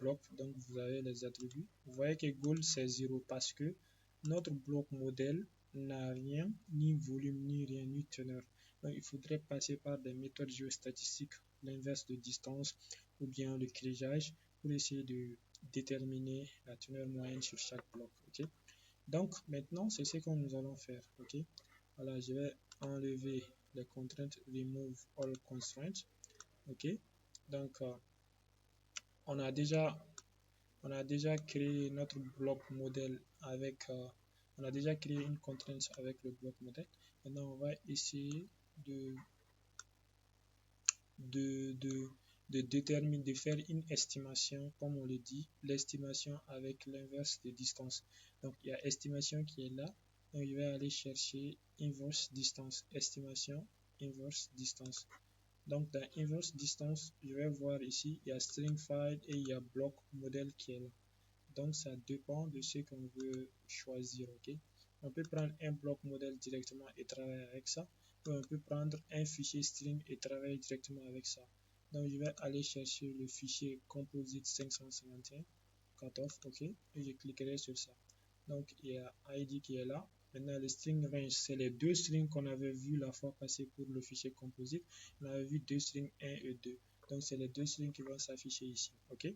bloc, donc vous avez les attributs. Vous voyez que goal c'est 0 parce que notre bloc modèle n'a rien, ni volume, ni rien, ni teneur. Donc il faudrait passer par des méthodes géostatistiques, l'inverse de distance ou bien le clégeage pour essayer de déterminer la teneur moyenne sur chaque bloc. Ok. Donc maintenant c'est ce que nous allons faire. Ok. Voilà, je vais enlever les contraintes, remove all constraints. Ok. Donc on a déjà créé notre bloc modèle avec on a déjà créé une contrainte avec le bloc modèle. Maintenant on va essayer de déterminer, de faire une estimation, comme on le dit, l'estimation avec l'inverse de distance. Donc il y a estimation qui est là, donc je vais aller chercher inverse distance, estimation inverse distance. Donc dans inverse distance, je vais voir ici, il y a string file et il y a bloc modèle qui est là. Donc ça dépend de ce qu'on veut choisir. Ok. On peut prendre un bloc modèle directement et travailler avec ça, ou on peut prendre un fichier string et travailler directement avec ça. Donc je vais aller chercher le fichier composite 551 cutoff, ok, et je cliquerai sur ça. Donc il y a ID qui est là. Maintenant le string range, c'est les deux strings qu'on avait vu la fois passée pour le fichier composite. On avait vu deux strings 1 et 2. Donc c'est les deux strings qui vont s'afficher ici. Ok.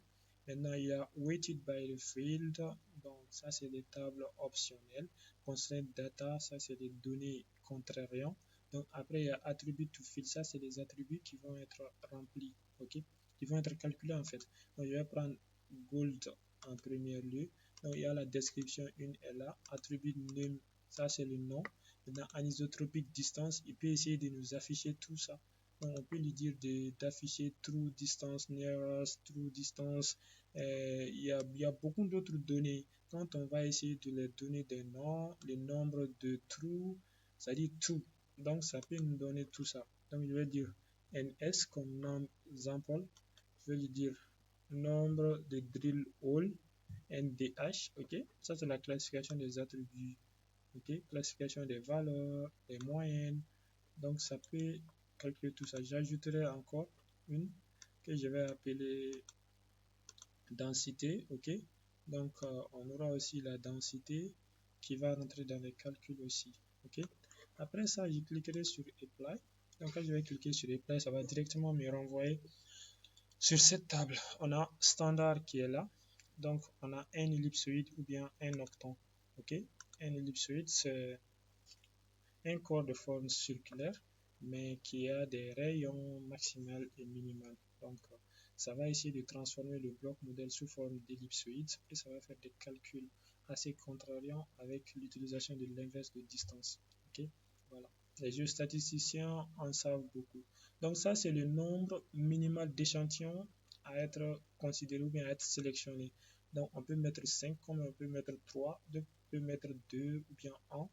Maintenant il y a weighted by the field. Donc ça c'est des tables optionnelles. Constraint data, ça c'est des données contrariantes. Donc après il y a attribute to field, ça c'est des attributs qui vont être remplis, ok, qui vont être calculés en fait. Donc je vais prendre gold en premier lieu. Donc il y a la description, une est là, attribut name, ça c'est le nom. Maintenant anisotropique distance, il peut essayer de nous afficher tout ça. Donc on peut lui dire d'afficher true distance, nearest, true distance. Il y a beaucoup d'autres données. Quand on va essayer de les donner des noms, le nombre de true, ça dit true. Donc ça peut nous donner tout ça. Donc je vais dire ns comme nom example. Je vais lui dire nombre de drill hole, ndh, ok. Ça c'est la classification des attributs, ok. Classification des valeurs, des moyennes. Donc ça peut calculer tout ça. J'ajouterai encore une que je vais appeler densité, ok. Donc on aura aussi la densité qui va rentrer dans les calculs aussi, ok. Après ça, je cliquerai sur apply. Donc quand je vais cliquer sur apply, ça va directement me renvoyer sur cette table. On a standard qui est là. Donc on a un ellipsoïde ou bien un octon, ok. Un ellipsoïde c'est un corps de forme circulaire mais qui a des rayons maximales et minimales. Donc ça va essayer de transformer le bloc modèle sous forme d'ellipsoïde et ça va faire des calculs assez contrariants avec l'utilisation de l'inverse de distance. Ok, voilà. Les géostatisticiens en savent beaucoup. Donc ça c'est le nombre minimal d'échantillons à être considéré ou bien à être sélectionné. Donc on peut mettre 5 comme on peut mettre 3, on peut mettre 2 ou bien 1.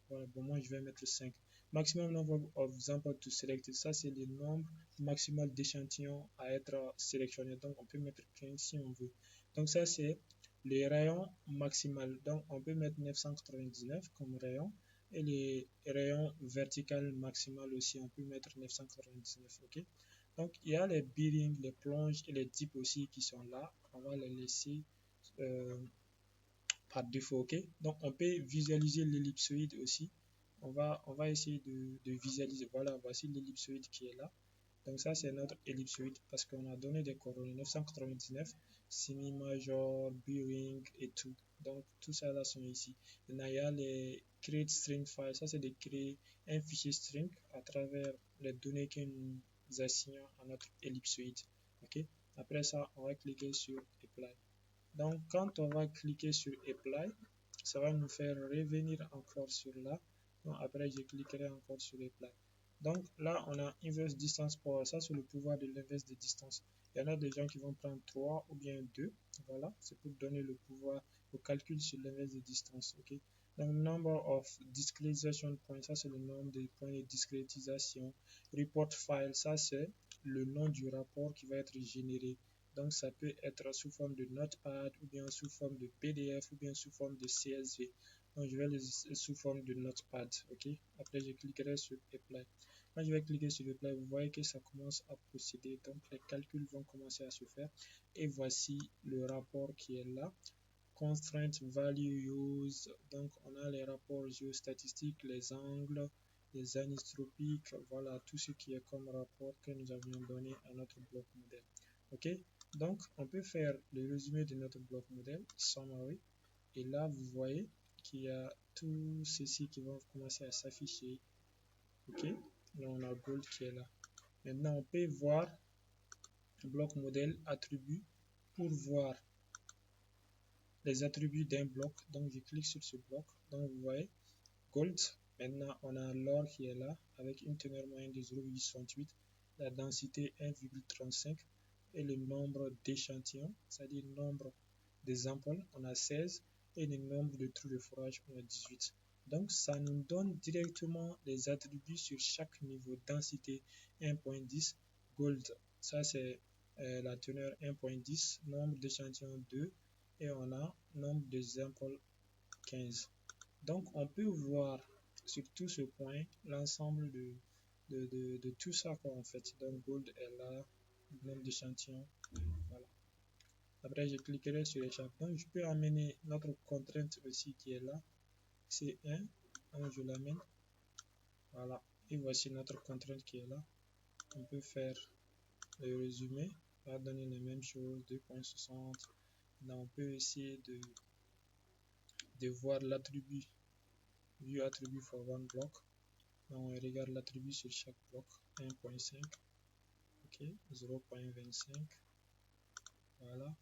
Voilà, bon, moi je vais mettre 5. Maximum number of examples to select, ça c'est le nombre maximal d'échantillons à être sélectionné. Donc on peut mettre 15 si on veut. Donc ça c'est les rayons maximal. Donc on peut mettre 999 comme rayon. Et les rayons vertical maximal aussi, on peut mettre 999. Ok. Donc il y a les bearings, les plonges et les dips aussi qui sont là. On va les laisser par défaut, ok. Donc on peut visualiser l'ellipsoïde aussi. On va essayer de visualiser. Voilà, voici l'ellipsoïde qui est là. Donc ça c'est notre ellipsoïde parce qu'on a donné des coordonnées 999, semi major, bearing et tout. Donc tout ça là sont ici. Maintenant il y a les create string file. Ça c'est de créer un fichier string à travers les données que nous assignons à notre ellipsoïde. Ok. Après ça on va cliquer sur apply. Donc quand on va cliquer sur apply, ça va nous faire revenir encore sur là. Donc après je cliquerai encore sur apply. Donc là on a inverse distance power, ça c'est le pouvoir de l'inverse de distance. Il y en a des gens qui vont prendre 3 ou bien 2, voilà, c'est pour donner le pouvoir au calcul sur l'inverse de distance, ok. Donc number of discretization points, ça c'est le nombre de points de discrétisation. Report file, ça c'est le nom du rapport qui va être généré. Donc ça peut être sous forme de notepad ou bien sous forme de PDF ou bien sous forme de CSV. Donc je vais les sous forme de notepad, ok. Après je cliquerai sur apply. Quand je vais cliquer sur le play, vous voyez que ça commence à procéder. Donc, les calculs vont commencer à se faire. Et voici le rapport qui est là. Constraint value use. Donc, on a les rapports géostatistiques, les angles, les anisotropiques. Voilà, tout ce qui est comme rapport que nous avions donné à notre bloc modèle. OK? Donc, on peut faire le résumé de notre bloc modèle, summary. Et là, vous voyez qu'il y a tout ceci qui vont commencer à s'afficher. OK? Là, on a Gold qui est là. Maintenant, on peut voir bloc modèle attributs pour voir les attributs d'un bloc. Donc, je clique sur ce bloc. Donc, vous voyez, Gold. Maintenant, on a l'or qui est là avec une teneur moyenne de 0,68, la densité 1,35 et le nombre d'échantillons, c'est-à-dire le nombre des ampoules, on a 16 et le nombre de trous de forage, on a 18. Donc, ça nous donne directement les attributs sur chaque niveau. Densité 1.10, Gold, ça c'est la teneur 1.10, nombre d'échantillons 2 et on a nombre de ampoules 15. Donc, on peut voir sur tout ce point l'ensemble de tout ça quoi, en fait. Donc, Gold est là, nombre d'échantillons, voilà. Après, je cliquerai sur échappe. Donc, je peux amener notre contrainte aussi qui est là. C'est 1. Donc, je l'amène. Voilà. Et voici notre contrainte qui est là. On peut faire le résumé. On va donner les mêmes choses, 2.60. Là, on peut essayer de voir l'attribut. View attribut for one block. Là, on regarde l'attribut sur chaque bloc. 1.5. OK. 0.25. Voilà.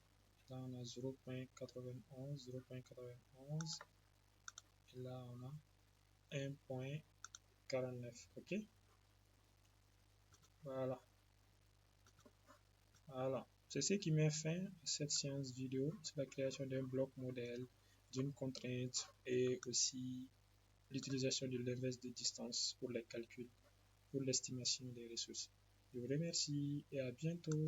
Là, on a 0.91. 0.91. Et là, on a 1.49. OK. Voilà. Voilà. C'est ce qui met fin à cette séance vidéo sur la création d'un bloc modèle, d'une contrainte et aussi l'utilisation de l'inverse de distance pour les calculs, pour l'estimation des ressources. Je vous remercie et à bientôt.